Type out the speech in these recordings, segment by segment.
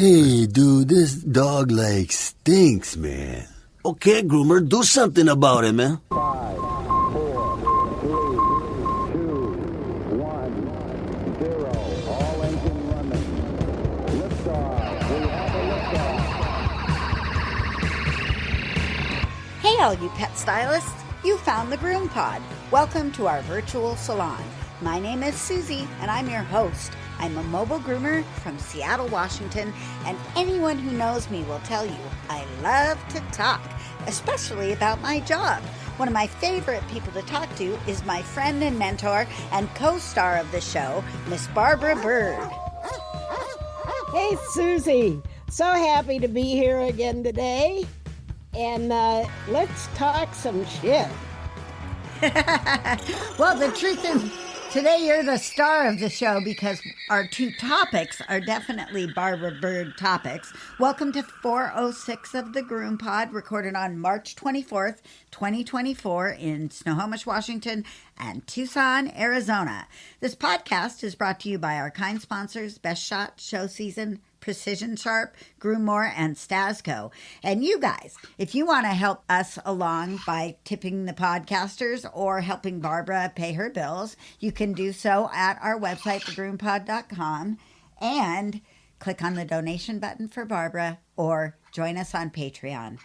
Hey, dude, this dog like stinks, man. Okay, groomer, do something about it, man. 5, 4, 3, 2, 1, 0. All engine running. Liftoff. We have a liftoff. Hey, all you pet stylists. You found the GroomPod. Welcome to our virtual salon. My name is Susie, and I'm your host. I'm a mobile groomer from Seattle, Washington, and anyone who knows me will tell you I love to talk, especially about my job. One of my favorite people to talk to is my friend and mentor and co-star of the show, Miss Barbara Bird. Hey, Susie. So happy to be here again today. And let's talk some shit. Well, the truth is, today you're the star of the show because our two topics are definitely Barbara Bird topics. Welcome to 406 of the GroomPod, recorded on March 24th, 2024 in Snohomish, Washington and Tucson, Arizona. This podcast is brought to you by our kind sponsors, Best Shot, Show Season, Precision Sharp, Groommore, and Stasco. And you guys, if you want to help us along by tipping the podcasters or helping Barbara pay her bills, you can do so at our website, thegroompod.com, and click on the donation button for Barbara or join us on Patreon.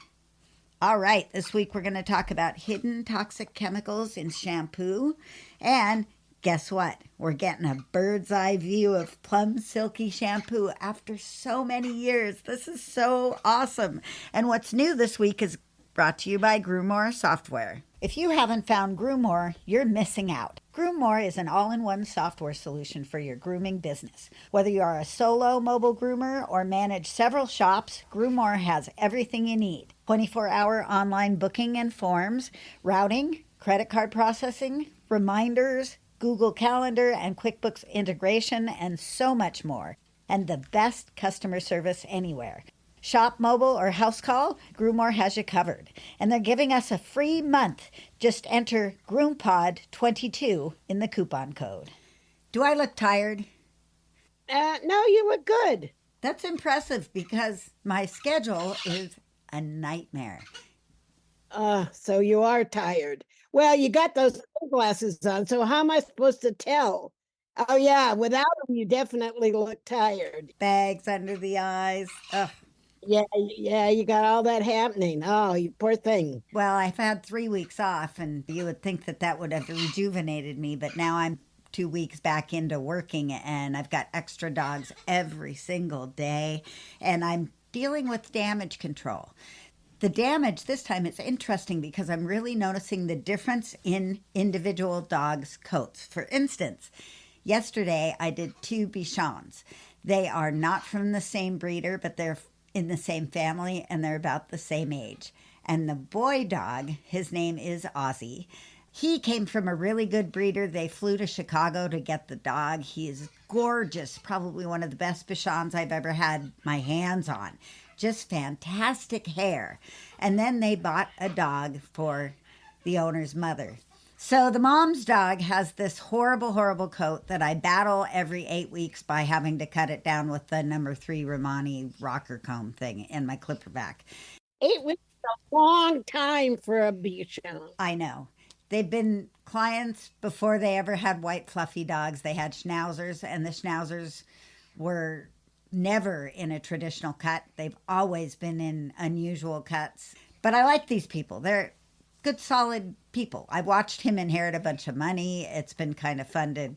All right, this week we're going to talk about hidden toxic chemicals in shampoo, and guess what? We're getting a bird's eye view of Plum Silky shampoo after so many years. This is so awesome. And what's new this week is brought to you by Groommore Software. If you haven't found Groommore, you're missing out. Groommore is an all-in-one software solution for your grooming business. Whether you are a solo mobile groomer or manage several shops, Groommore has everything you need. 24-hour online booking and forms, routing, credit card processing, reminders, Google Calendar and QuickBooks integration, and so much more. And the best customer service anywhere. Shop mobile or house call, Groommore has you covered. And they're giving us a free month. Just enter GroomPod22 in the coupon code. Do I look tired? No, you look good. That's impressive because my schedule is a nightmare. So you are tired. Well, you got those sunglasses on, so how am I supposed to tell? Oh, yeah, without them, you definitely look tired. Bags under the eyes. Ugh. Yeah, you got all that happening. Oh, you poor thing. Well, I've had 3 weeks off, and you would think that that would have rejuvenated me, but now I'm 2 weeks back into working, and I've got extra dogs every single day, and I'm dealing with damage control. The damage this time is interesting because I'm really noticing the difference in individual dogs' coats. For instance, yesterday I did 2 Bichons. They are not from the same breeder, but they're in the same family and they're about the same age. And the boy dog, his name is Ozzy. He came from a really good breeder. They flew to Chicago to get the dog. He is gorgeous, probably one of the best Bichons I've ever had my hands on. Just fantastic hair. And then they bought a dog for the owner's mother. So the mom's dog has this horrible, horrible coat that I battle every 8 weeks by having to cut it down with the number 3 Romani rocker comb thing in my clipper back. 8 weeks is a long time for a Bichon. I know. They've been clients before they ever had white fluffy dogs. They had schnauzers, and the schnauzers were never in a traditional cut. They've always been in unusual cuts. But I like these people. They're good, solid people. I watched him inherit a bunch of money. It's been kind of fun to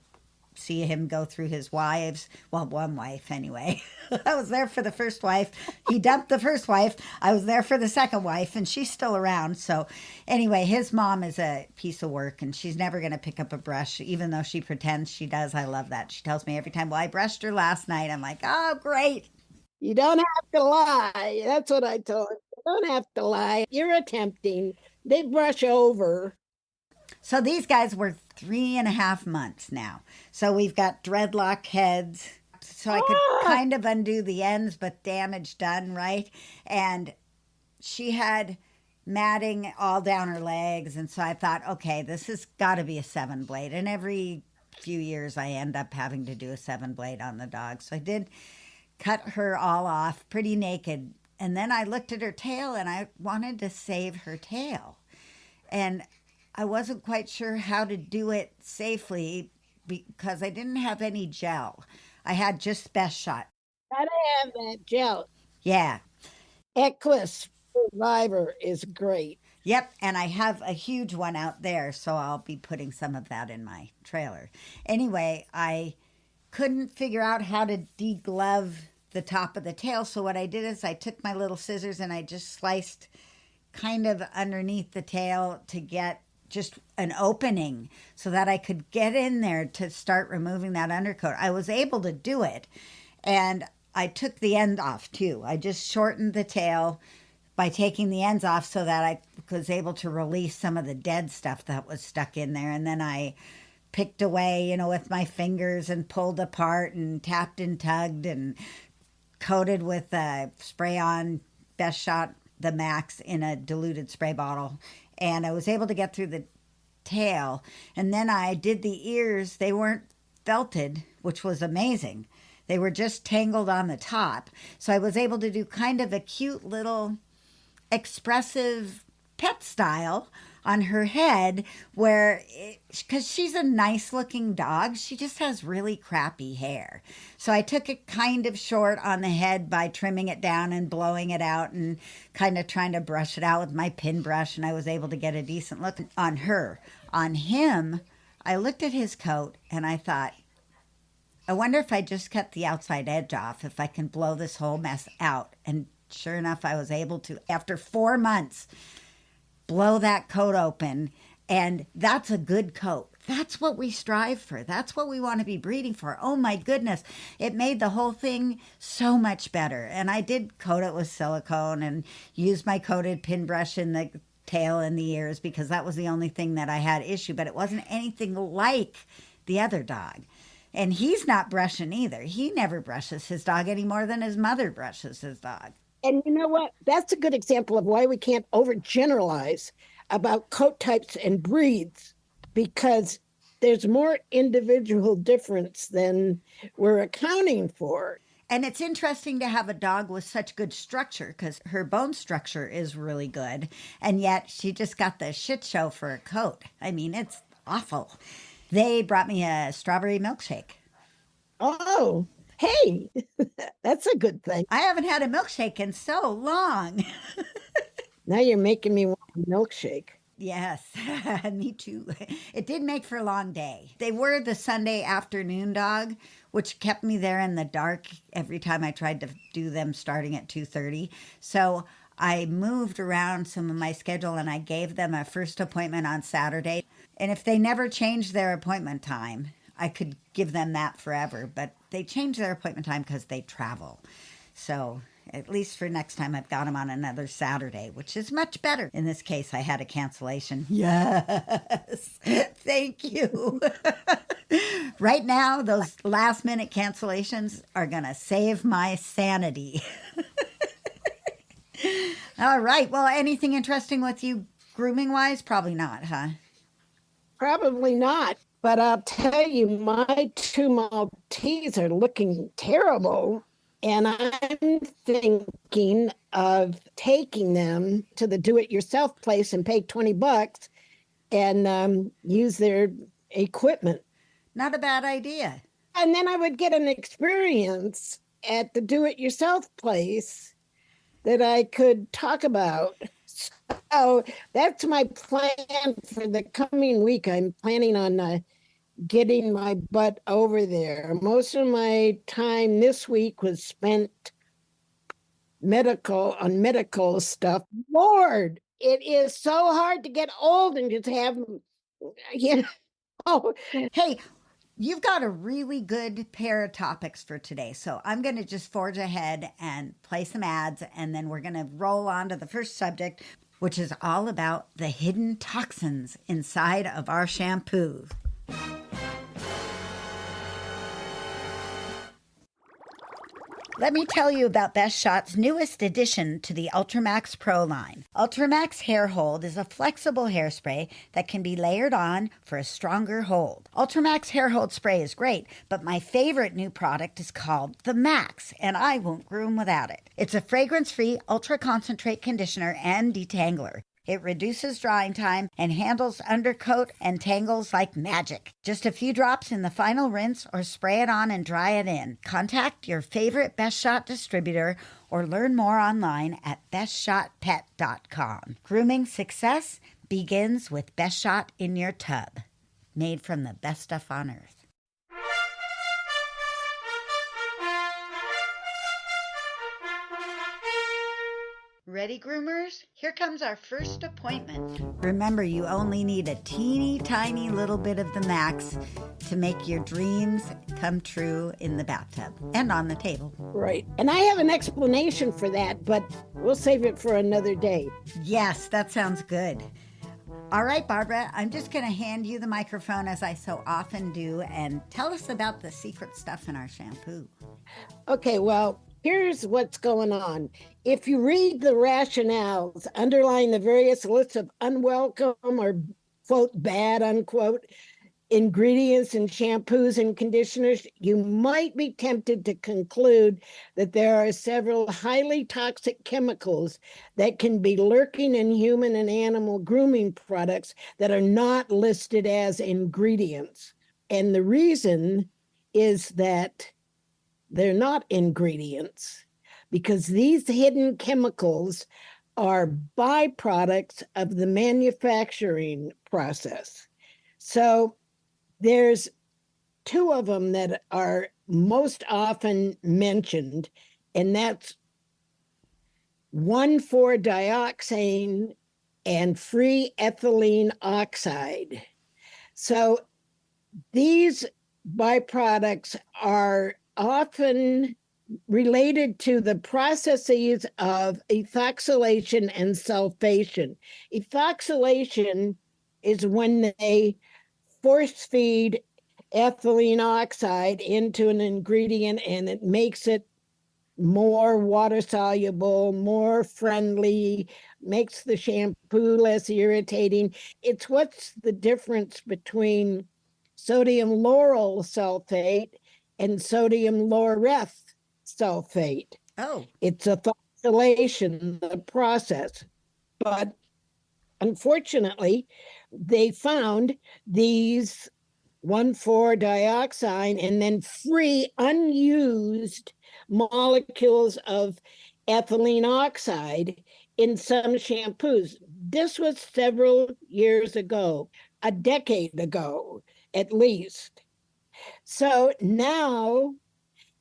see him go through his wives. Well, one wife anyway. I was there for the first wife. He dumped the first wife. I was there for the second wife, and she's still around. So anyway, his mom is a piece of work, and she's never going to pick up a brush, even though she pretends she does. I love that. She tells me every time, well, I brushed her last night. I'm like, oh, great. You don't have to lie. That's what I told her. You don't have to lie. You're attempting. They brush over. So these guys were 3.5 months now. So we've got dreadlock heads. So I could kind of undo the ends, but damage done, right? And she had matting all down her legs. And so I thought, okay, this has got to be a 7-blade. And every few years I end up having to do a 7-blade on the dog. So I did cut her all off pretty naked. And then I looked at her tail and I wanted to save her tail. And I wasn't quite sure how to do it safely because I didn't have any gel. I had just Best Shot. Gotta have that gel. Yeah. Equus Survivor is great. Yep. And I have a huge one out there, so I'll be putting some of that in my trailer. Anyway, I couldn't figure out how to deglove the top of the tail. So what I did is I took my little scissors and I just sliced kind of underneath the tail to get just an opening so that I could get in there to start removing that undercoat. I was able to do it, and I took the end off too. I just shortened the tail by taking the ends off so that I was able to release some of the dead stuff that was stuck in there. And then I picked away, with my fingers and pulled apart and tapped and tugged and coated with spray-on Best Shot, the Max, in a diluted spray bottle. And I was able to get through the tail. And then I did the ears. They weren't felted, which was amazing. They were just tangled on the top. So I was able to do kind of a cute little expressive pet style on her head where, because she's a nice looking dog, she just has really crappy hair. So I took it kind of short on the head by trimming it down and blowing it out and kind of trying to brush it out with my pin brush, and I was able to get a decent look on her. On him, I looked at his coat and I thought, I wonder if I just cut the outside edge off, if I can blow this whole mess out. And sure enough, I was able to, after 4 months, blow that coat open. And that's a good coat. That's what we strive for. That's what we want to be breeding for. Oh my goodness. It made the whole thing so much better. And I did coat it with silicone and use my coated pin brush in the tail and the ears because that was the only thing that I had issue. But it wasn't anything like the other dog. And he's not brushing either. He never brushes his dog any more than his mother brushes his dog. And you know what? That's a good example of why we can't overgeneralize about coat types and breeds, because there's more individual difference than we're accounting for. And it's interesting to have a dog with such good structure because her bone structure is really good. And yet she just got the shit show for a coat. I mean, it's awful. They brought me a strawberry milkshake. Oh, hey, that's a good thing. I haven't had a milkshake in so long. Now you're making me want a milkshake. Yes, me too. It did make for a long day. They were the Sunday afternoon dog, which kept me there in the dark every time I tried to do them starting at 2:30. So I moved around some of my schedule and I gave them a first appointment on Saturday. And if they never changed their appointment time, I could give them that forever. But they changed their appointment time because they travel. So at least for next time, I've got them on another Saturday, which is much better. In this case, I had a cancellation. Yes. Thank you. Right now, those last minute cancellations are going to save my sanity. All right. Well, anything interesting with you grooming wise? Probably not, huh? Probably not. But I'll tell you, my 2 Maltese are looking terrible. And I'm thinking of taking them to the do-it-yourself place and pay $20 and use their equipment. Not a bad idea. And then I would get an experience at the do-it-yourself place that I could talk about. So that's my plan for the coming week. I'm planning on getting my butt over there. Most of my time this week was spent on medical stuff. Lord, it is so hard to get old and just have, Hey, you've got a really good pair of topics for today. So I'm going to just forge ahead and play some ads, and then we're going to roll on to the first subject, which is all about the hidden toxins inside of our shampoo. Let me tell you about Best Shot's newest addition to the Ultramax Pro line. Ultramax Hair Hold is a flexible hairspray that can be layered on for a stronger hold. Ultramax Hair Hold spray is great, but my favorite new product is called the Max, and I won't groom without it. It's a fragrance-free ultra-concentrate conditioner and detangler. It reduces drying time and handles undercoat and tangles like magic. Just a few drops in the final rinse or spray it on and dry it in. Contact your favorite Best Shot distributor or learn more online at bestshotpet.com. Grooming success begins with Best Shot in your tub. Made from the best stuff on earth. Ready, groomers? Here comes our first appointment. Remember, you only need a teeny tiny little bit of the Max to make your dreams come true in the bathtub and on the table. Right. And I have an explanation for that, but we'll save it for another day. Yes, that sounds good. All right, Barbara, I'm just going to hand you the microphone as I so often do and tell us about the secret stuff in our shampoo. Okay, well, here's what's going on. If you read the rationales underlying the various lists of unwelcome or, quote, bad, unquote, ingredients in shampoos and conditioners, you might be tempted to conclude that there are several highly toxic chemicals that can be lurking in human and animal grooming products that are not listed as ingredients. And the reason is that they're not ingredients, because these hidden chemicals are byproducts of the manufacturing process. So there's two of them that are most often mentioned, and that's 1,4-dioxane and free ethylene oxide. So these byproducts are often related to the processes of ethoxylation and sulfation. Ethoxylation is when they force feed ethylene oxide into an ingredient and it makes it more water soluble, more friendly, makes the shampoo less irritating. It's what's the difference between sodium lauryl sulfate and sodium laureth sulfate. Oh. It's ethoxylation, the process. But unfortunately, they found these 1,4-dioxane and then free unused molecules of ethylene oxide in some shampoos. This was several years ago, a decade ago, at least. So now,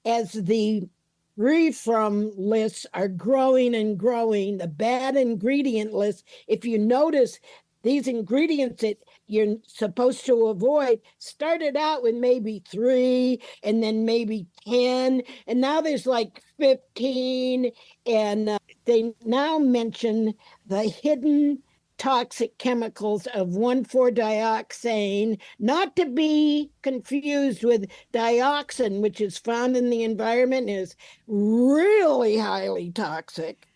as the free from lists are growing and growing, the bad ingredient list, if you notice, these ingredients that you're supposed to avoid started out with maybe 3 and then maybe 10, and now there's like 15, and they now mention the hidden toxic chemicals of 1,4-dioxane, not to be confused with dioxin, which is found in the environment and is really highly toxic.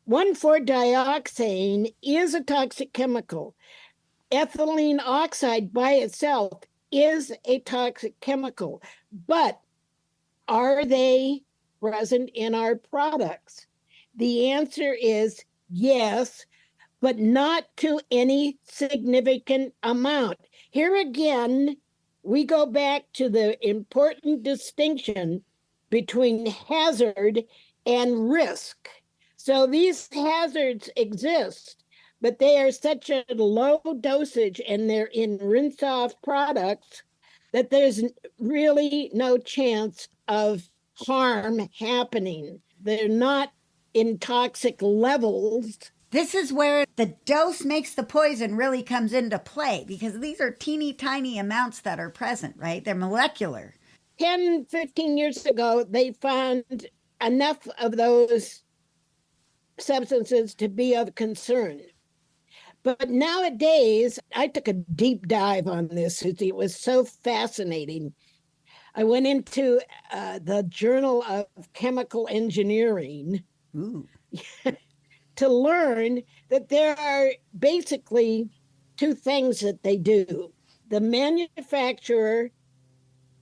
1,4-dioxane is a toxic chemical. Ethylene oxide by itself is a toxic chemical, but are they present in our products? The answer is yes, but not to any significant amount. Here again, we go back to the important distinction between hazard and risk. So these hazards exist, but they are such a low dosage and they're in rinse-off products that there's really no chance of harm happening. They're not in toxic levels. This is where the dose makes the poison really comes into play, because these are teeny tiny amounts that are present, right? They're molecular. 10, 15 years ago, they found enough of those substances to be of concern. But nowadays, I took a deep dive on this. It was so fascinating. I went into the Journal of Chemical Engineering Ooh. to learn that there are basically two things that they do. The manufacturer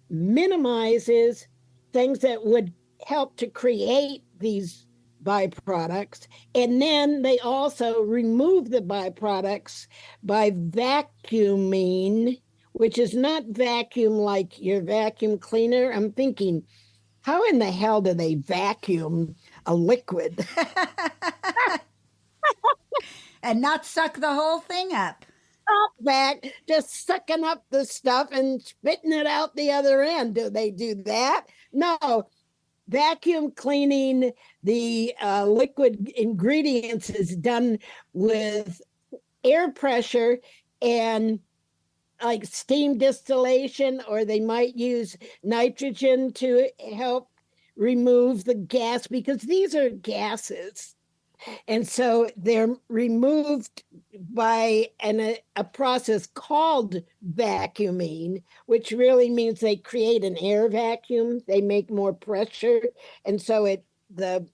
minimizes things that would help to create these byproducts, and then they also remove the byproducts by vacuuming, which is not vacuum like your vacuum cleaner. I'm thinking, how in the hell do they vacuum a liquid? And not suck the whole thing up. Back, just sucking up the stuff and spitting it out the other end. Do they do that? No. Vacuum cleaning the liquid ingredients is done with air pressure and like steam distillation, or they might use nitrogen to help remove the gas, because these are gases. And so they're removed by a process called vacuuming, which really means they create an air vacuum. They make more pressure. And so the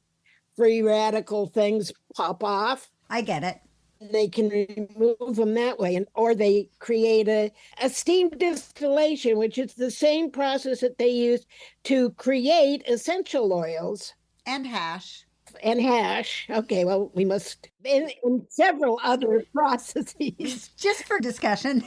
free radical things pop off. I get it. They can remove them that way. Or they create a steam distillation, which is the same process that they use to create essential oils. And hash. And hash. Okay, well, we must, in several other processes. Just for discussion,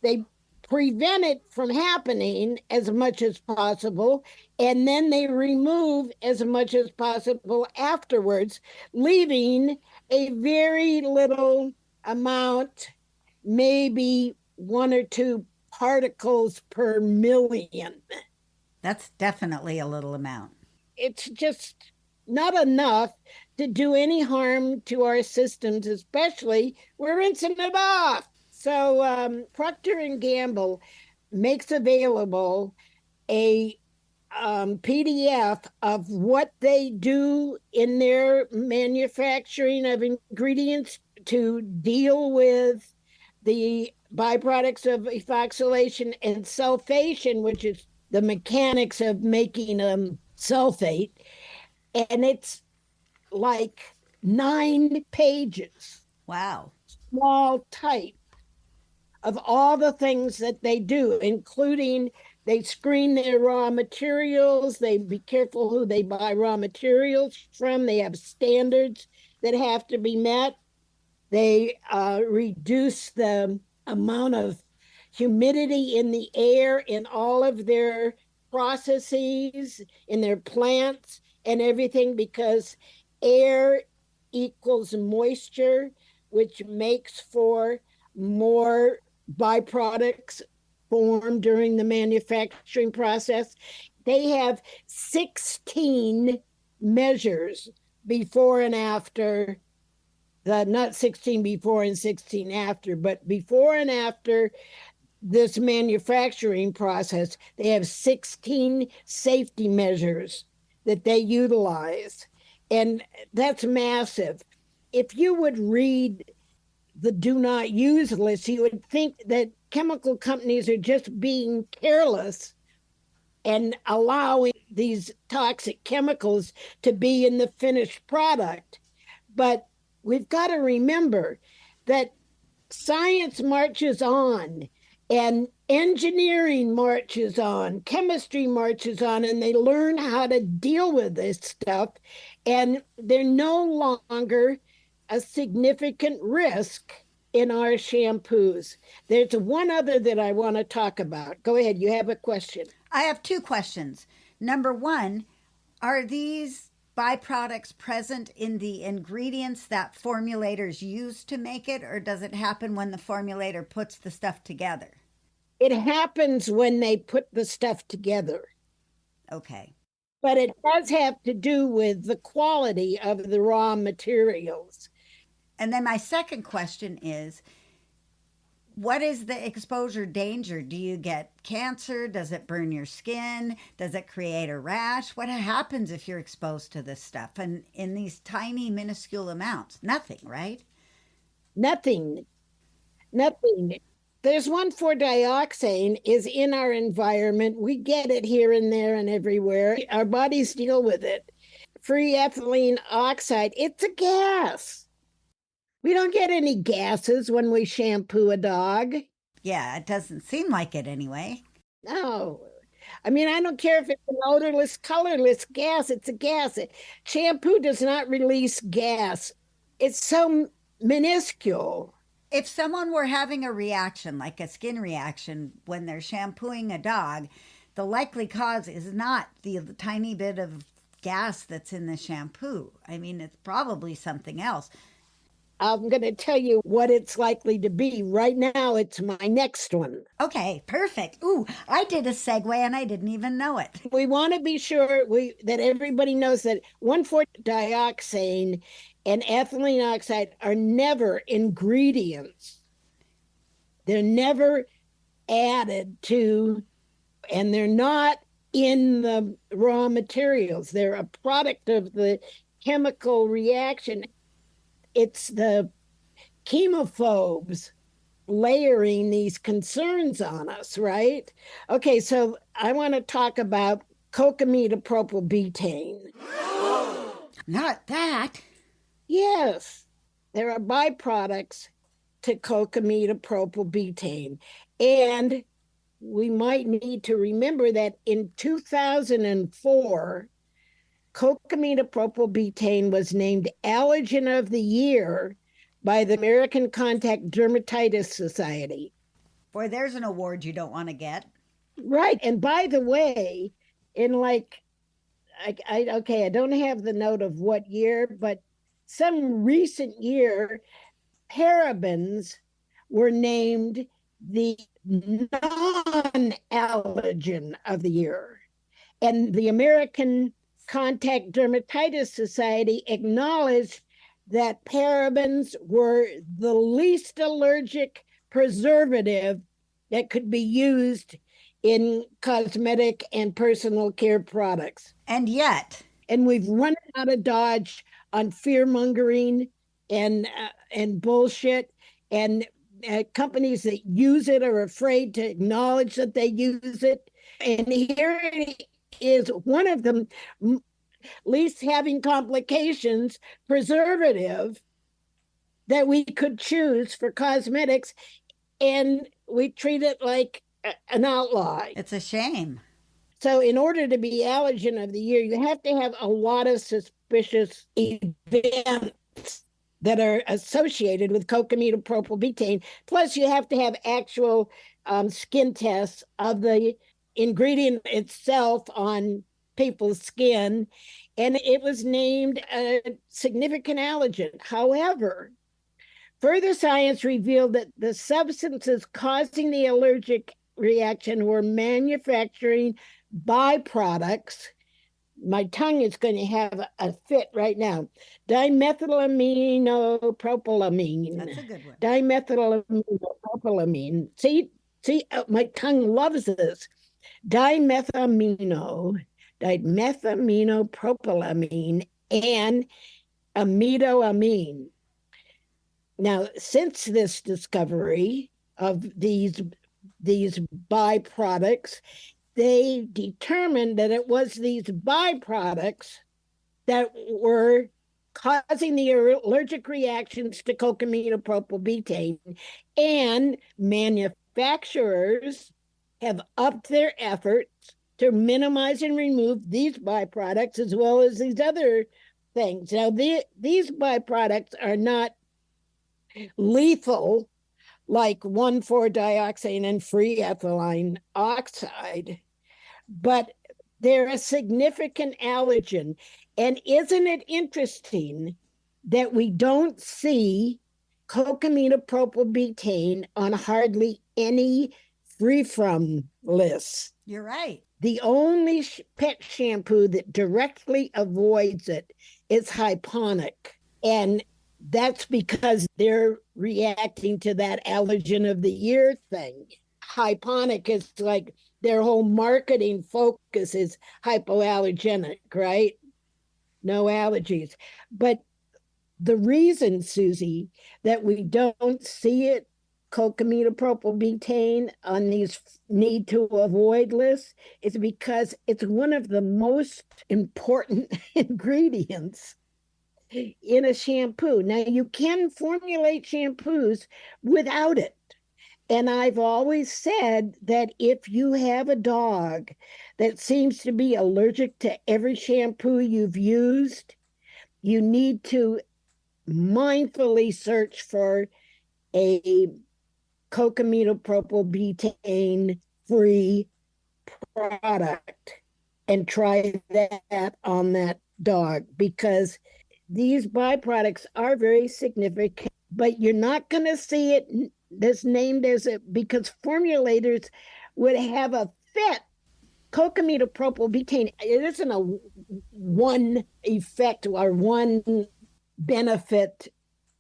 They prevent it from happening as much as possible, and then they remove as much as possible afterwards, leaving a very little amount, maybe 1 or 2 particles per million. That's definitely a little amount. It's just not enough to do any harm to our systems, especially we're rinsing it off. So Procter and Gamble makes available a PDF of what they do in their manufacturing of ingredients to deal with the byproducts of ethoxylation and sulfation, which is the mechanics of making sulfate. And it's like 9 pages. Wow. Small type of all the things that they do, including they screen their raw materials. They be careful who they buy raw materials from. They have standards that have to be met. They reduce the amount of humidity in the air in all of their processes, in their plants and everything, because air equals moisture, which makes for more byproducts formed during the manufacturing process. They have 16 measures before and after, not 16 before and 16 after, but before and after this manufacturing process. They have 16 safety measures that they utilize, and that's massive. If you would read the do not use list, you would think that chemical companies are just being careless and allowing these toxic chemicals to be in the finished product. But we've got to remember that science marches on, and engineering marches on, chemistry marches on, and they learn how to deal with this stuff. And they're no longer a significant risk in our shampoos. There's one other that I want to talk about. Go ahead, you have a question. I have 2 questions. Number 1, are these byproducts present in the ingredients that formulators use to make it, or does it happen when the formulator puts the stuff together? It happens when they put the stuff together. Okay. But it does have to do with the quality of the raw materials. And then my second question is, what is the exposure danger? Do you get cancer? Does it burn your skin? Does it create a rash? What happens if you're exposed to this stuff? And in these tiny, minuscule amounts? Nothing, right? Nothing. There's 1,4-dioxane is in our environment. We get it here and there and everywhere. Our bodies deal with it. Free ethylene oxide, it's a gas. We don't get any gases when we shampoo a dog. Yeah, it doesn't seem like it anyway. No. I mean, I don't care if it's an odorless, colorless gas, it's a gas. Shampoo does not release gas. It's so minuscule. If someone were having a reaction, like a skin reaction, when they're shampooing a dog, the likely cause is not the tiny bit of gas that's in the shampoo. I mean, it's probably something else. I'm going to tell you what it's likely to be. Right now, it's my next one. Okay, perfect. Ooh, I did a segue and I didn't even know it. We want to be sure that everybody knows that 1,4-dioxane and ethylene oxide are never ingredients. They're never added to, and they're not in the raw materials. They're a product of the chemical reaction. It's the chemophobes layering these concerns on us, right? Okay, so I want to talk about cocamidopropylbutane. Not that. Yes, there are byproducts to cocamidopropylbutane. And we might need to remember that in 2004, cocamidopropylbutane was named Allergen of the Year by the American Contact Dermatitis Society. Boy, there's an award you don't want to get. Right. And by the way, in like, I don't have the note of what year, but some recent year, parabens were named the non-allergen of the year. And the American Contact Dermatitis Society acknowledged that parabens were the least allergic preservative that could be used in cosmetic and personal care products. And yet. And we've run out of dodge on fear-mongering and bullshit, and companies that use it are afraid to acknowledge that they use it. And here it is, one of them least having complications preservative that we could choose for cosmetics, and we treat it like an outlaw. It's a shame. So in order to be allergen of the year, you have to have a lot of suspicious events that are associated with cocamidopropylbutane. Plus, you have to have actual skin tests of the ingredient itself on people's skin. And it was named a significant allergen. However, further science revealed that the substances causing the allergic reaction were manufacturing byproducts. My tongue is going to have a fit right now. Dimethylamminopropylamine. That's a good one. Dimethylamminopropylamine. See, my tongue loves this. Dimethylamminopropylamine and amidoamine. Now, since this discovery of these byproducts, they determined that it was these byproducts that were causing the allergic reactions to cocamidopropylbutane, and manufacturers have upped their efforts to minimize and remove these byproducts as well as these other things. Now, these byproducts are not lethal like 1,4-dioxane and free ethylene oxide, but they're a significant allergen. And isn't it interesting that we don't see cocamidopropylbutane on hardly any free-from lists? You're right. The only pet shampoo that directly avoids it is Hyponic. And that's because they're reacting to that allergen of the year thing. Hyponic is like their whole marketing focus is hypoallergenic, right? No allergies. But the reason, Susie, that we don't see it cocamidopropylbutane on these need to avoid lists is because it's one of the most important ingredients in a shampoo. Now, you can formulate shampoos without it. And I've always said that if you have a dog that seems to be allergic to every shampoo you've used, you need to mindfully search for a cocamidopropylbutane free product and try that on that dog, because these byproducts are very significant, but you're not going to see it that's named as it because formulators would have a fit. Cocamidopropylbutane, it isn't a one effect or one benefit.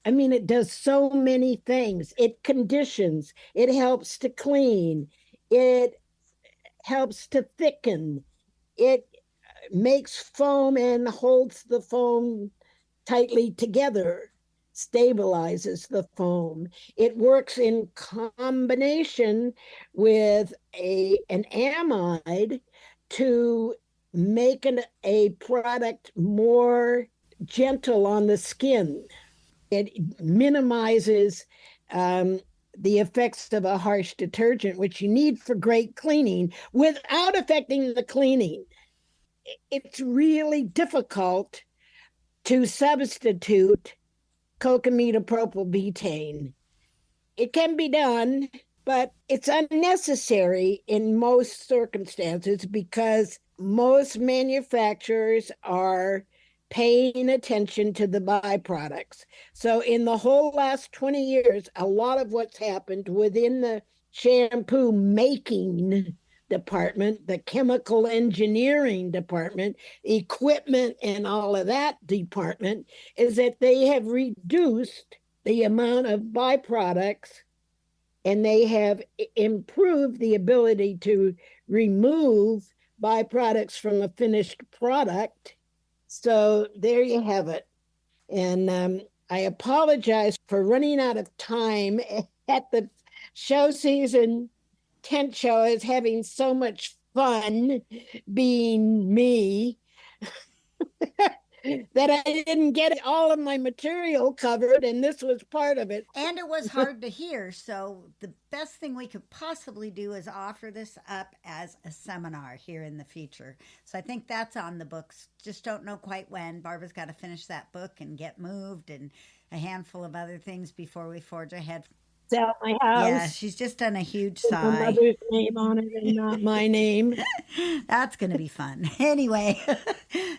I mean, it does so many things. It conditions, it helps to clean, it helps to thicken, it makes foam and holds the foam tightly together, stabilizes the foam. It works in combination with an amide to make a product more gentle on the skin. It minimizes the effects of a harsh detergent, which you need for great cleaning, without affecting the cleaning. It's really difficult to substitute cocamidopropylbutane. It can be done, but it's unnecessary in most circumstances because most manufacturers are paying attention to the byproducts. So in the whole last 20 years, a lot of what's happened within the shampoo making department, the chemical engineering department, equipment, and all of that department is that they have reduced the amount of byproducts and they have improved the ability to remove byproducts from a finished product. So there you have it. And I apologize for running out of time at the show season tent show. Is having so much fun being me that I didn't get all of my material covered, and this was part of it. And it was hard to hear, so the best thing we could possibly do is offer this up as a seminar here in the future. So I think that's on the books. Just don't know quite when. Barbara's got to finish that book and get moved and a handful of other things before we forge ahead. Sell my house. Yeah, she's just done a huge With sigh. my mother's name on it and not my name. That's going to be fun. Anyway,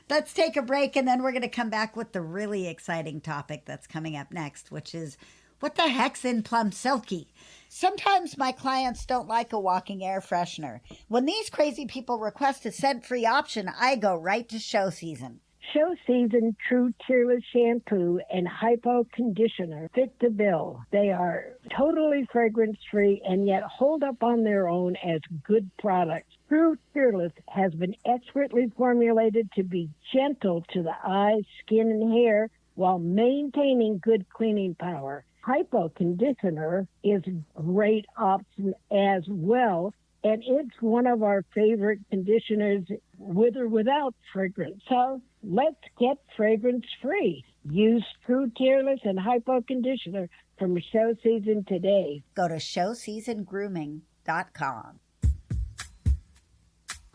let's take a break and then we're going to come back with the really exciting topic that's coming up next, which is what the heck's in Plum Silky? Sometimes my clients don't like a walking air freshener. When these crazy people request a scent-free option, I go right to Show Season. Show Season True Tearless Shampoo and Hypo Conditioner fit the bill. They are totally fragrance-free and yet hold up on their own as good products. True Tearless has been expertly formulated to be gentle to the eyes, skin, and hair while maintaining good cleaning power. Hypo Conditioner is a great option as well, and it's one of our favorite conditioners with or without fragrance. So let's get fragrance-free. Use True Tearless and Hypo Conditioner from Show Season today. Go to showseasongrooming.com.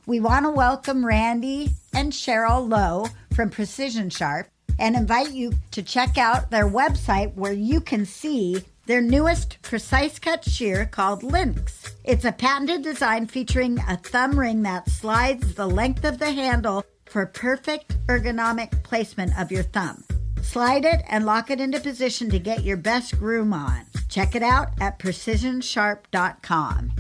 We want to welcome Randy and Cheryl Lowe from Precision Sharp and invite you to check out their website where you can see their newest precise cut shear called Lynx. It's a patented design featuring a thumb ring that slides the length of the handle for perfect ergonomic placement of your thumb. Slide it and lock it into position to get your best groom on. Check it out at precisionsharp.com.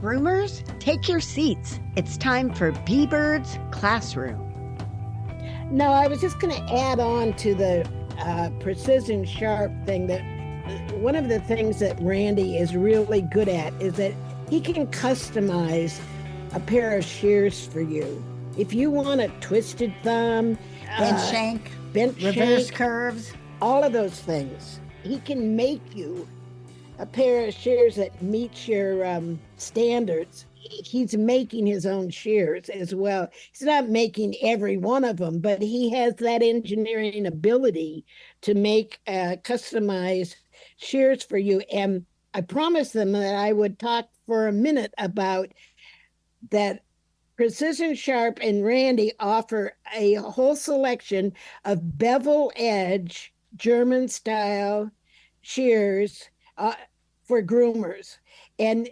Groomers, take your seats. It's time for B-Bird's Classroom. No, I was just going to add on to the Precision Sharp thing that one of the things that Randy is really good at is that he can customize a pair of shears for you. If you want a twisted thumb And shank. bent Reverse shank, curves. all of those things. He can make you a pair of shears that meets your standards. He's making his own shears as well. He's not making every one of them, but he has that engineering ability to make customized shears for you. And I promised them that I would talk for a minute about that. Precision Sharp and Randy offer a whole selection of bevel edge German style shears for groomers. And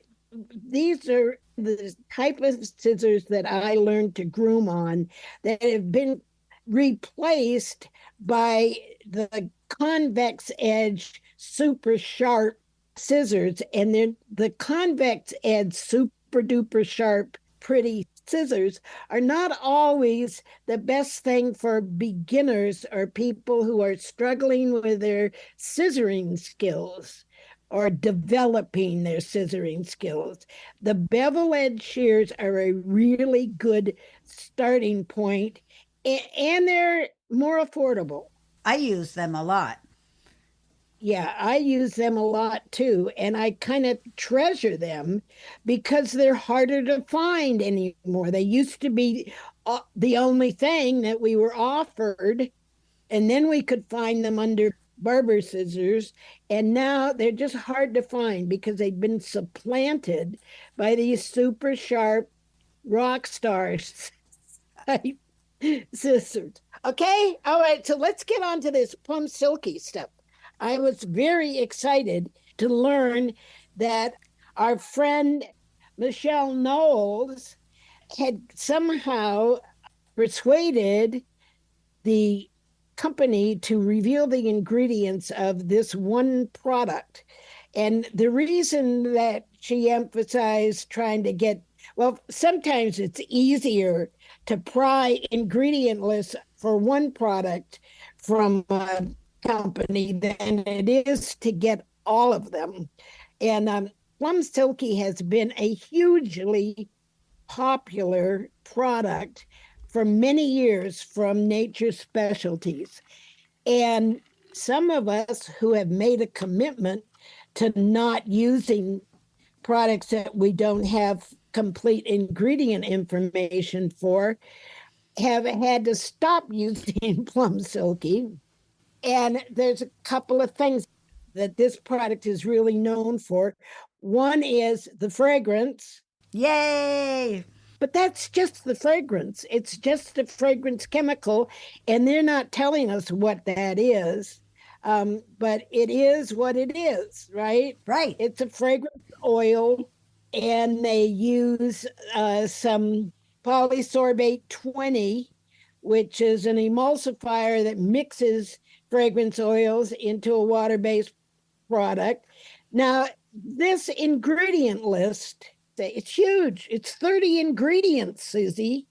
these are the type of scissors that I learned to groom on that have been replaced by the convex edge super sharp scissors. And then the convex edge super duper sharp pretty scissors are not always the best thing for beginners or people who are struggling with their scissoring skills or developing their scissoring skills. The bevel edge shears are a really good starting point, and they're more affordable. I use them a lot. Yeah, I use them a lot too, and I kind of treasure them because they're harder to find anymore. They used to be the only thing that we were offered, and then we could find them under barber scissors, and now they're just hard to find because they've been supplanted by these super sharp rock stars scissors. Okay, all right, so let's get on to this Plum Silky stuff. I was very excited to learn that our friend Michelle Knowles had somehow persuaded the company to reveal the ingredients of this one product. And the reason that she emphasized trying to get, well, sometimes it's easier to pry ingredient lists for one product from company than it is to get all of them. And Plum Silky has been a hugely popular product for many years from Nature's Specialties. And some of us who have made a commitment to not using products that we don't have complete ingredient information for have had to stop using Plum Silky. And there's a couple of things that this product is really known for. One is the fragrance. Yay! But that's just the fragrance. It's just the fragrance chemical, and they're not telling us what that is. But it is what it is, right? Right. It's a fragrance oil, and they use some polysorbate 20, which is an emulsifier that mixes fragrance oils into a water-based product. Now, this ingredient list, it's huge. It's 30 ingredients, Susie.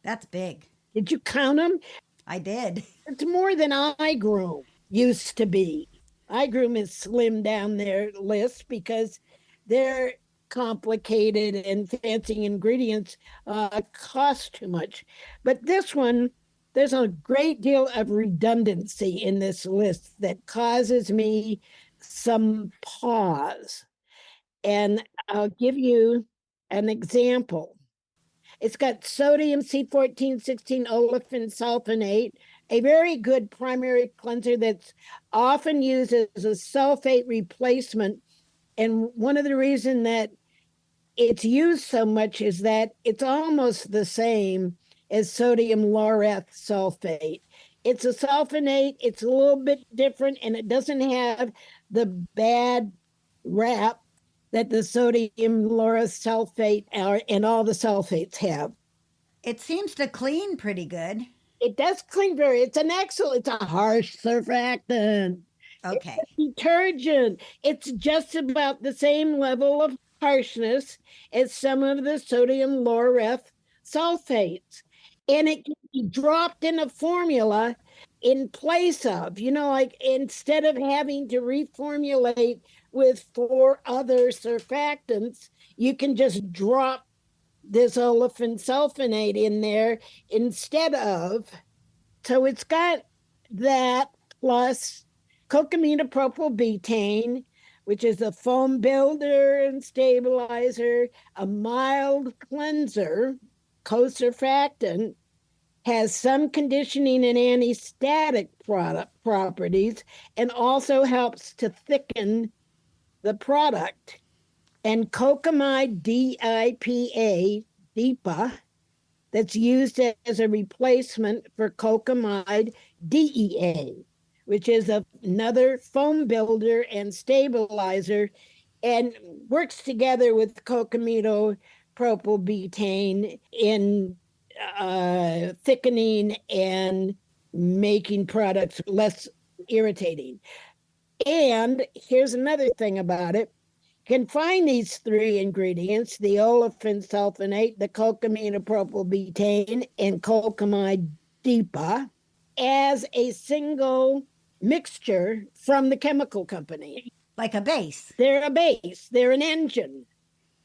That's big. Did you count them? I did. It's more than iGroom used to be. iGroom has slimmed down their list because their complicated and fancy ingredients cost too much. But this one, there's a great deal of redundancy in this list that causes me some pause. And I'll give you an example. It's got sodium C1416 olefin sulfonate, a very good primary cleanser that's often used as a sulfate replacement. And one of the reasons that it's used so much is that it's almost the same as sodium laureth sulfate. It's a sulfonate, it's a little bit different, and it doesn't have the bad rap that the sodium laureth sulfate and all the sulfates have. It seems to clean pretty good. It does clean it's it's a harsh surfactant. Okay. It's a detergent. It's just about the same level of harshness as some of the sodium laureth sulfates. And it can be dropped in a formula in place of, like instead of having to reformulate with 4 other surfactants, you can just drop this olefin sulfonate in there instead of. So it's got that plus cocamidopropylbutane, which is a foam builder and stabilizer, a mild cleanser, co-surfactant, has some conditioning and anti-static properties, and also helps to thicken the product. And cocamide DIPA, that's used as a replacement for cocamide DEA, which is another foam builder and stabilizer, and works together with cocamidopropylbutane in thickening and making products less irritating. And here's another thing about it. Can find these three ingredients, the olefin sulfonate, the cocamidopropylbutane, and cocamide DIPA, as a single mixture from the chemical company. Like a base. They're a base, they're an engine.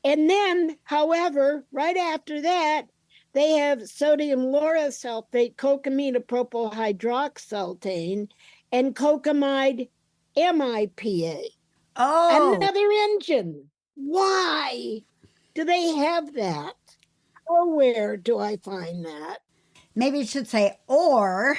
And then, however, right after that, they have sodium lauryl sulfate, cocamidopropyl hydroxyltane, and cocamide MIPA. Oh, Another engine. Why do they have that? Or where do I find that? maybe it should say or.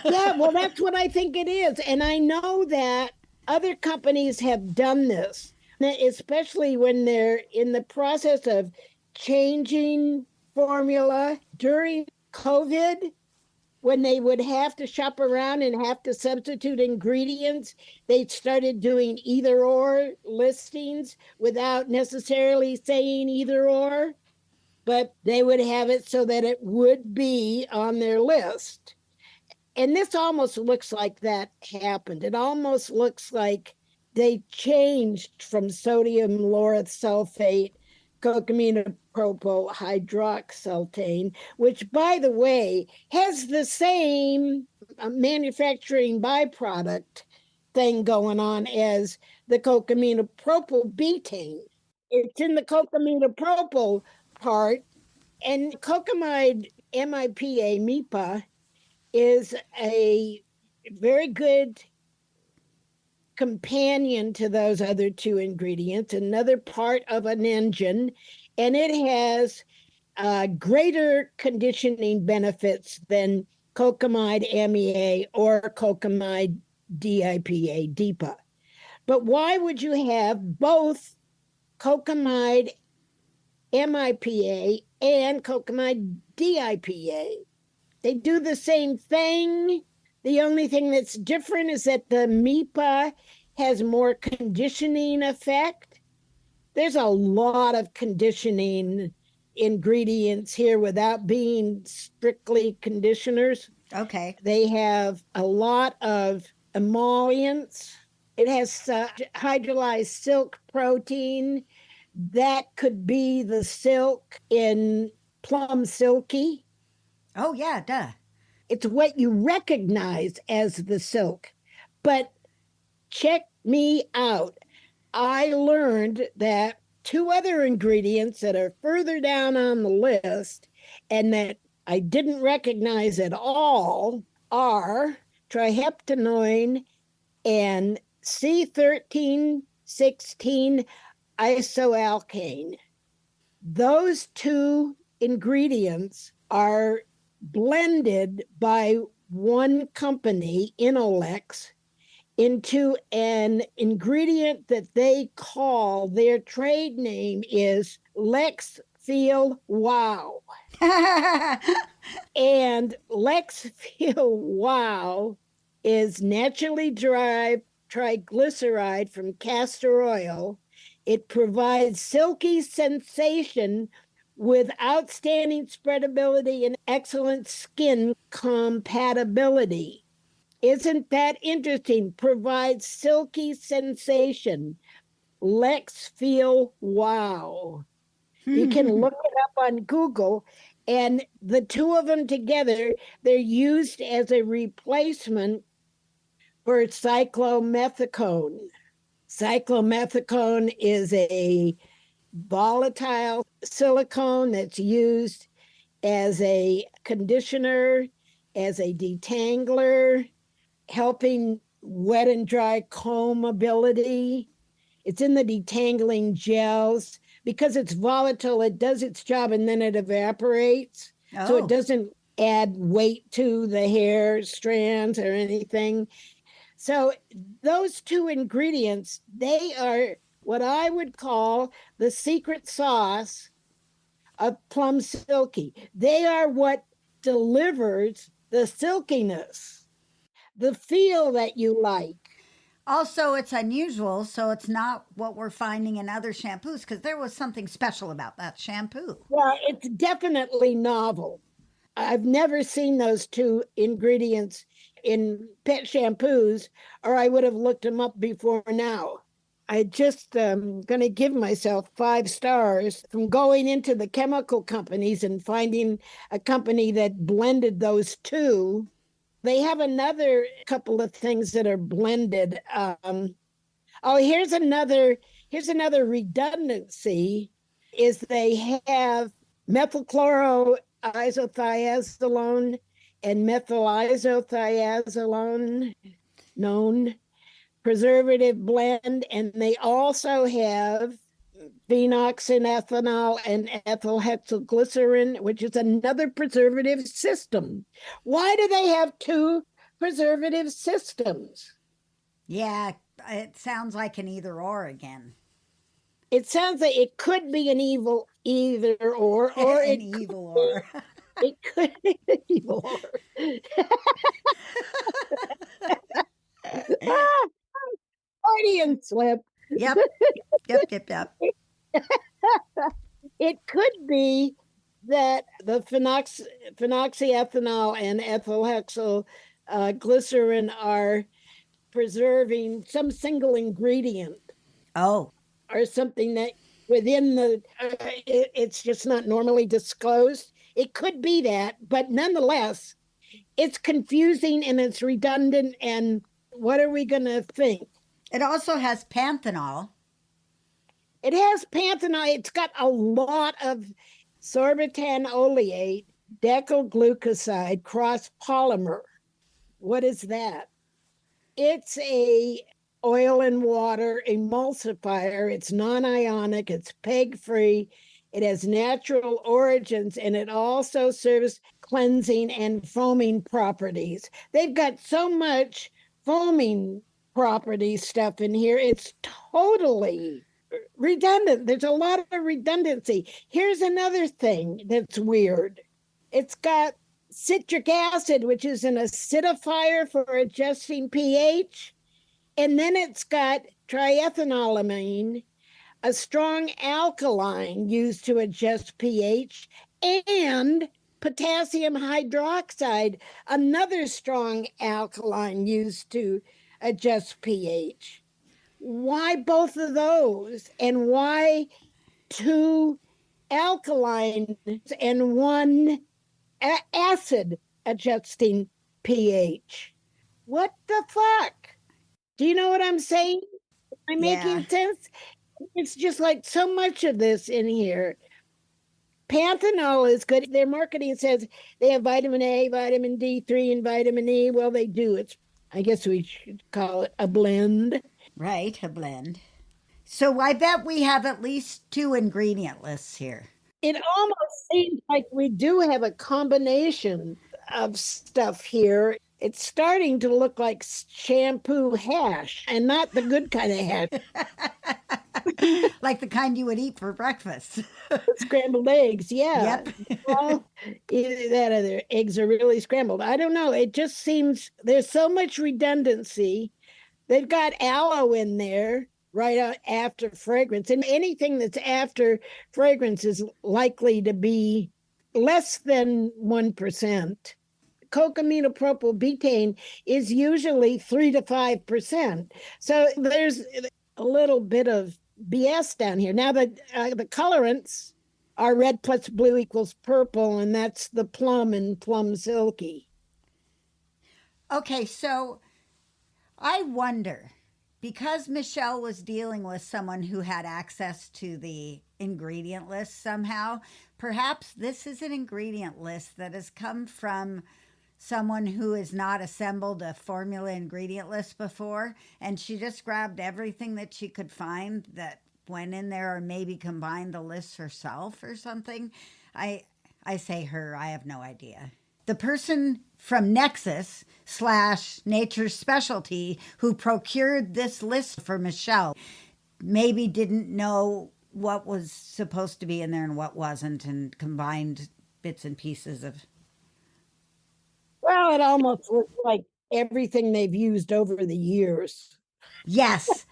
Yeah, well, that's what I think it is. And I know that other companies have done this, especially when they're in the process of changing formula during COVID, when they would have to shop around and have to substitute ingredients. They started doing either or listings without necessarily saying either or, but they would have it so that it would be on their list. And this almost looks like that happened. It almost looks like they changed from sodium lauryl sulfate, cocamidopropyl hydroxyltane, which, by the way, has the same manufacturing byproduct thing going on as the cocamidopropylbutane. It's in the cocamidopropyl part, and cocamide MIPA is a very good companion to those other two ingredients, another part of an engine, and it has greater conditioning benefits than cocamide MEA or cocamide DIPA. But why would you have both cocamide MIPA and cocamide DIPA? They do the same thing. The only thing that's different is that the MIPA has more conditioning effect. There's a lot of conditioning ingredients here without being strictly conditioners. Okay. They have a lot of emollients. It has hydrolyzed silk protein. That could be the silk in Plum Silky. Oh, yeah, duh. It's what you recognize as the silk. But check me out. I learned that two other ingredients that are further down on the list and that I didn't recognize at all are triheptanoin and C1316 isoalkane. Those two ingredients are blended by one company, Inolex, into an ingredient that they call, their trade name is Lex Feel Wow. And Lex Feel Wow is naturally derived triglyceride from castor oil. It provides silky sensation with outstanding spreadability and excellent skin compatibility. Isn't that interesting? Provides silky sensation. Lex Feel Wow. You can look it up on Google, and the two of them together, they're used as a replacement for cyclomethicone. Cyclomethicone is a volatile silicone that's used as a conditioner as a detangler, helping wet and dry comb ability. It's in the detangling gels. Because it's volatile, it does its job and then it evaporates. So it Oh, doesn't add weight to the hair strands or anything. So those two ingredients, they are what I would call the secret sauce of Plum Silky. They are what delivers the silkiness, the feel that you like. also, it's unusual, so it's not what we're finding in other shampoos because there was something special about that shampoo. Well, it's definitely novel. I've never seen those two ingredients in pet shampoos, or I would have looked them up before now. I just going to give myself 5 stars from going into the chemical companies and finding a company that blended those two. They have another couple of things that are blended. Oh, here's another redundancy is they have methylchloroisothiazolone and methylisothiazolone known preservative blend, and they also have phenoxyethanol and ethylhexylglycerin, which is another preservative system. Why do they have two preservative systems? Yeah, it sounds like an either or again. It sounds like it could be an evil either or An evil or. it could be an evil or. Ah, Freudian slip. Yep, yep. It could be that the phenoxyethanol and ethylhexyl glycerin are preserving some single ingredient Oh, or something that within it's just not normally disclosed. It could be that, but nonetheless, it's confusing and it's redundant. And what are we going to think? it also has panthenol. It has panthenol. It's got a lot of sorbitan oleate, decylglucoside, cross polymer. What is that? It's a oil and water emulsifier. It's non-ionic, it's peg-free, it has natural origins, and it also serves cleansing and foaming properties. They've got so much foaming property stuff in here. It's totally redundant. There's a lot of redundancy. Here's another thing that's weird. It's got citric acid, which is an acidifier for adjusting pH. And then it's got triethanolamine, a strong alkaline used to adjust pH, and potassium hydroxide, another strong alkaline used to adjust pH. Why both of those? And why two alkalines and one acid adjusting pH? What the fuck? Do you know what I'm saying? Am I Yeah. making sense? It's just like so much of this in here. Panthenol is good. Their marketing says they have vitamin A, vitamin D3, and vitamin E. Well, they do. I guess we should call it a blend. Right, a blend. So I bet we have at least 2 ingredient lists here. It almost seems like we do have a combination of stuff here. It's starting to look like shampoo hash and not the good kind of hash. Like the kind you would eat for breakfast. Scrambled eggs, yeah. Yep. Well, either that or their eggs are really scrambled. I don't know. It just seems there's so much redundancy. They've got aloe in there right after fragrance, and anything that's after fragrance is likely to be less than 1%. Cocamidopropylbutane is usually 3 to 5%. So there's a little bit of BS down here. Now the colorants are red plus blue equals purple, and that's the plum and plum silky. Okay, so I wonder because Michelle was dealing with someone who had access to the ingredient list somehow, perhaps this is an ingredient list that has come from someone who has not assembled a formula ingredient list before, and she just grabbed everything that she could find that went in there, or maybe combined the lists herself or something. I say her, I have no idea. The person from Nexus / Nature's Specialty who procured this list for Michelle maybe didn't know what was supposed to be in there and what wasn't, and combined bits and pieces of. Well, it almost looks like everything they've used over the years. Yes.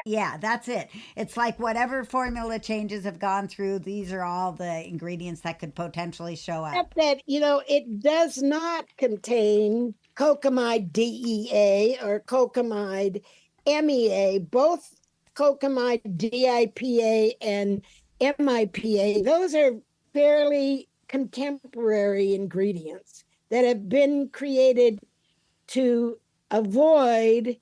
Yeah, that's it. It's like whatever formula changes have gone through, these are all the ingredients that could potentially show up. Except that, it does not contain cocamide DEA or cocamide MEA. Both cocamide DIPA and MIPA, those are fairly contemporary ingredients that have been created to avoid.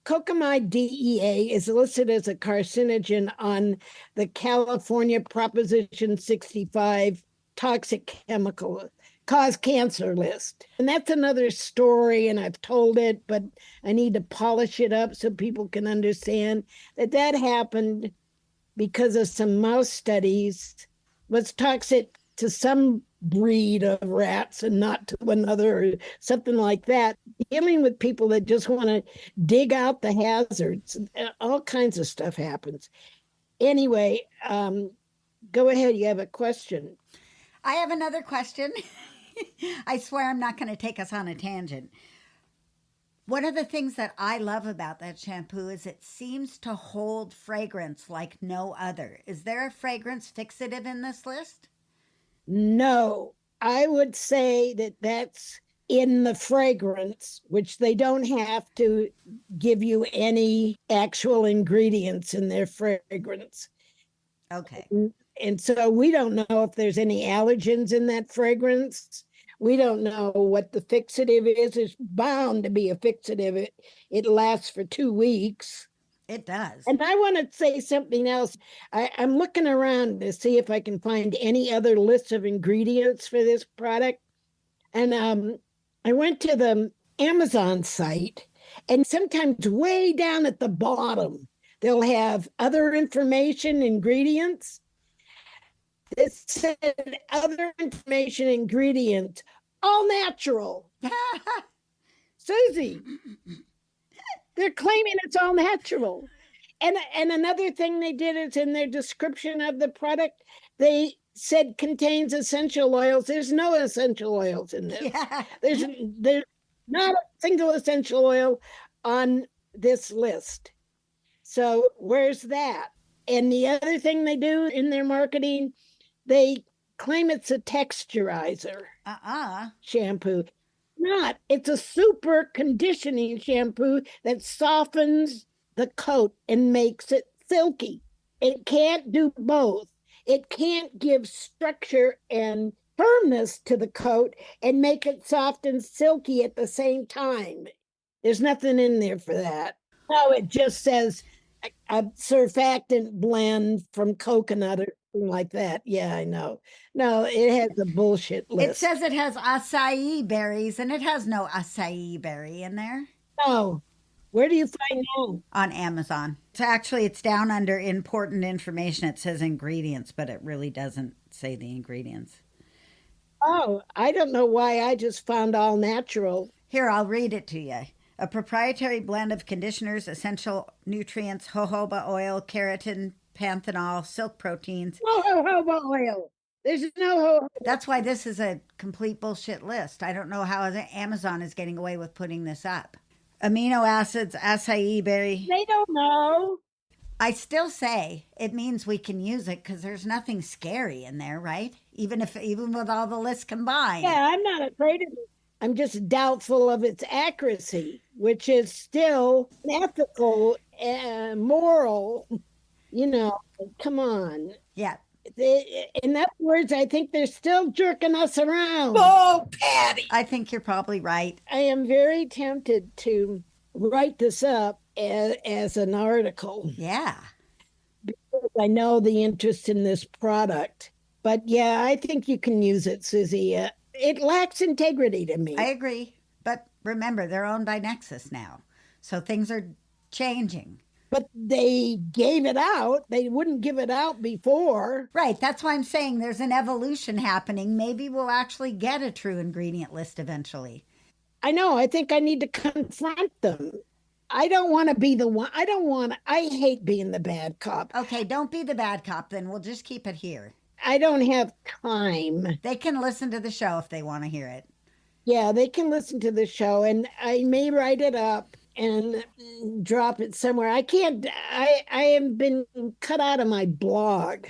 Cocamide DEA is listed as a carcinogen on the California Proposition 65 toxic chemical cause cancer list. And that's another story, and I've told it, but I need to polish it up so people can understand that happened because of some mouse studies, was toxic to some breed of rats and not to another, or something like that. Dealing with people that just want to dig out the hazards, all kinds of stuff happens. Anyway, go ahead. You have a question. I have another question. I swear I'm not going to take us on a tangent. One of the things that I love about that shampoo is it seems to hold fragrance like no other. Is there a fragrance fixative in this list? No, I would say that that's in the fragrance, which they don't have to give you any actual ingredients in their fragrance. Okay. And so we don't know if there's any allergens in that fragrance. We don't know what the fixative is. It's bound to be a fixative. It lasts for 2 weeks. It does. And I want to say something else. I'm looking around to see if I can find any other lists of ingredients for this product. And I went to the Amazon site, and sometimes way down at the bottom, they'll have other information, ingredients. It said other information, ingredients, all natural. Susie, they're claiming it's all natural. And another thing they did is in their description of the product, they said contains essential oils. There's no essential oils in this. Yeah. There's not a single essential oil on this list. So where's that? And the other thing they do in their marketing, they claim it's a texturizer shampoo. Not. It's a super conditioning shampoo that softens the coat and makes it silky. It can't do both. It can't give structure and firmness to the coat and make it soft and silky at the same time. There's nothing in there for that. No, it just says a surfactant blend from coconut or something like that. Yeah, I know. No, it has a bullshit list. It says it has acai berries, and it has no acai berry in there. No. Where do you find that? On Amazon. So actually, it's down under important information. It says ingredients, but it really doesn't say the ingredients. Oh, I don't know why I just found all natural. Here, I'll read it to you. A proprietary blend of conditioners, essential nutrients, jojoba oil, keratin, panthenol, silk proteins. No jojoba oil. There's no jojoba. That's why this is a complete bullshit list. I don't know how Amazon is getting away with putting this up. Amino acids, acai berry. They don't know. I still say it means we can use it because there's nothing scary in there, right? Even with all the lists combined. Yeah, I'm not afraid of it. I'm just doubtful of its accuracy, which is still ethical and moral. Come on. Yeah. In other words, I think they're still jerking us around. Oh, Patty! I think you're probably right. I am very tempted to write this up as an article. Yeah. Because I know the interest in this product. But yeah, I think you can use it, Susie. It lacks integrity to me. I agree. But remember, they're owned by Nexus now. So things are changing. But they gave it out. They wouldn't give it out before. Right. That's why I'm saying there's an evolution happening. Maybe we'll actually get a true ingredient list eventually. I know. I think I need to confront them. I don't want to be the one. I hate being the bad cop. Okay, don't be the bad cop then. We'll just keep it here. I don't have time. They can listen to the show if they want to hear it. Yeah, they can listen to the show, and I may write it up and drop it somewhere. I can't. I have been cut out of my blog.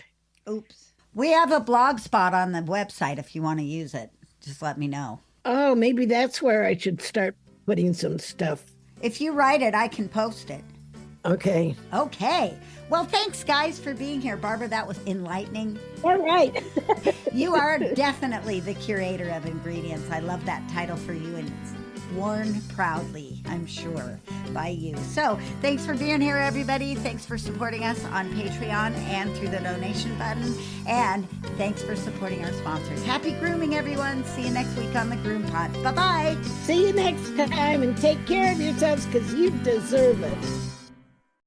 Oops. We have a blog spot on the website if you want to use it. Just let me know. Oh, maybe that's where I should start putting some stuff. If you write it, I can post it. Okay. Okay. Well, thanks, guys, for being here. Barbara, that was enlightening. All right. You are definitely the curator of ingredients. I love that title for you, and it's worn proudly, I'm sure, by you. So thanks for being here, everybody. Thanks for supporting us on Patreon and through the donation button. And thanks for supporting our sponsors. Happy grooming, everyone. See you next week on the GroomPod. Bye-bye. See you next time, and take care of yourselves because you deserve it.